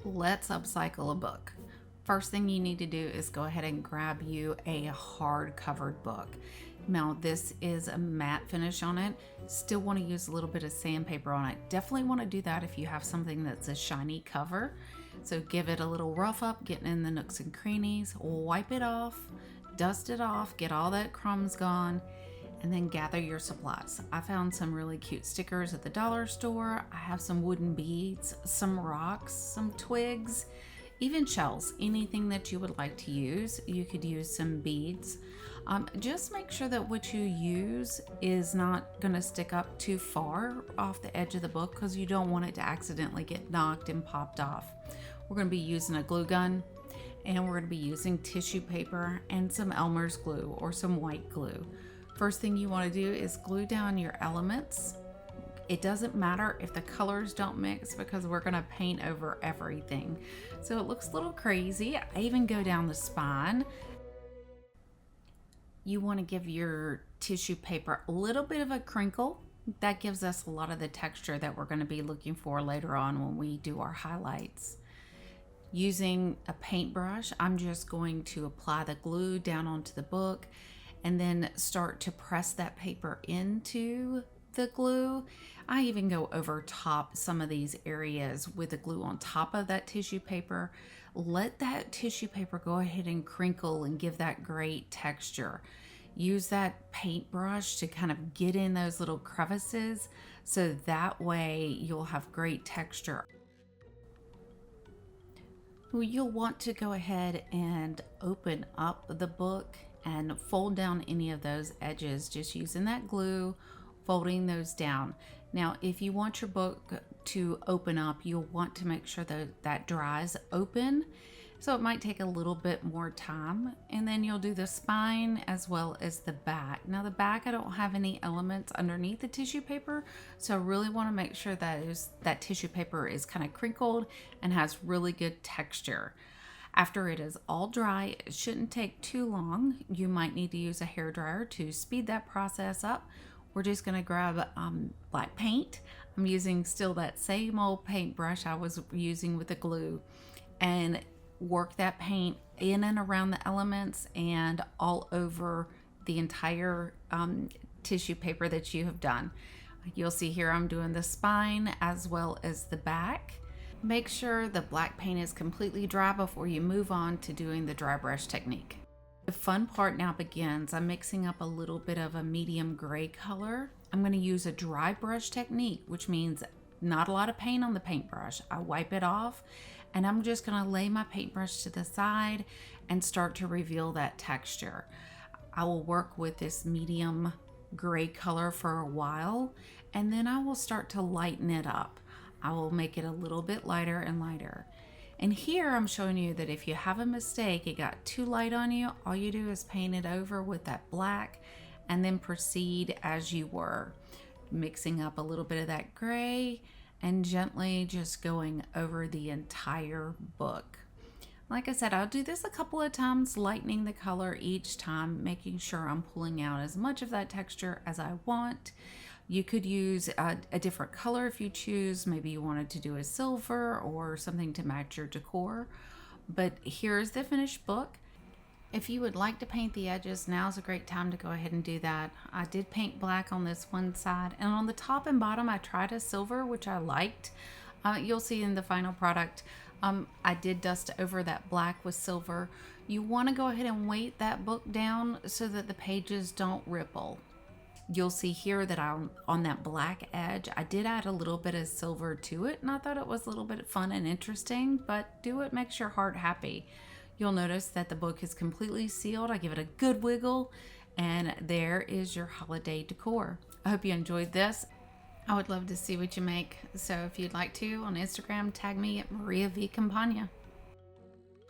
Let's upcycle a book. First thing you need to do is go ahead and grab you a hard covered book. Now this is a matte finish on it. Still want to use a little bit of sandpaper on it. Definitely want to do that if you have something that's a shiny cover. So give it a little rough up, getting in the nooks and crannies, wipe it off, dust it off, get all that crumbs gone, and then gather your supplies. I found some really cute stickers at the dollar store. I have some wooden beads, some rocks, some twigs, even shells, anything that you would like to use. You could use some beads. Just make sure that what you use is not going to stick up too far off the edge of the book, because you don't want it to accidentally get knocked and popped off. We're going to be using a glue gun, and we're going to be using tissue paper and some Elmer's glue or some white glue. First thing you want to do is glue down your elements. It doesn't matter if the colors don't mix, because we're going to paint over everything. So it looks a little crazy. I even go down the spine. You want to give your tissue paper a little bit of a crinkle. That gives us a lot of the texture that we're going to be looking for later on when we do our highlights. Using a paintbrush, I'm just going to apply the glue down onto the book and then start to press that paper into the glue. I even go over top some of these areas with the glue on top of that tissue paper. Let that tissue paper go ahead and crinkle and give that great texture. Use that paintbrush to kind of get in those little crevices, so that way you'll have great texture. You'll want to go ahead and open up the book and fold down any of those edges, just using that glue, folding those down. Now, if you want your book to open up, you'll want to make sure that that dries open. So it might take a little bit more time, and then you'll do the spine as well as the back. Now the back, I don't have any elements underneath the tissue paper, so I really want to make sure that tissue paper is kind of crinkled and has really good texture. After it is all dry, it shouldn't take too long. You might need to use a hairdryer to speed that process up. We're just going to grab black paint. I'm using still that same old paintbrush I was using with the glue, and work that paint in and around the elements and all over the entire tissue paper that you have done. You'll see here I'm doing the spine as well as the back. Make sure the black paint is completely dry before you move on to doing the dry brush technique. The fun part now begins. I'm mixing up a little bit of a medium gray color. I'm going to use a dry brush technique, which means not a lot of paint on the paintbrush. I wipe it off, and I'm just going to lay my paintbrush to the side and start to reveal that texture. I will work with this medium gray color for a while, and then I will start to lighten it up. I will make it a little bit lighter and lighter. And here I'm showing you that if you have a mistake, it got too light on you, all you do is paint it over with that black and then proceed as you were, mixing up a little bit of that gray and gently just going over the entire book. Like I said, I'll do this a couple of times, lightening the color each time, making sure I'm pulling out as much of that texture as I want. You could use a different color if you choose. Maybe you wanted to do a silver or something to match your decor. But here's the finished book. If you would like to paint the edges, now's a great time to go ahead and do that. I did paint black on this one side, and on the top and bottom I tried a silver, which I liked. You'll see in the final product, I did dust over that black with silver. You want to go ahead and weight that book down so that the pages don't ripple. You'll see here that on that black edge, I did add a little bit of silver to it, and I thought it was a little bit fun and interesting, but do what makes your heart happy. You'll notice that the book is completely sealed. I give it a good wiggle, and there is your holiday decor. I hope you enjoyed this. I would love to see what you make. So if you'd like to, on Instagram, tag me at Maria V. Campagna.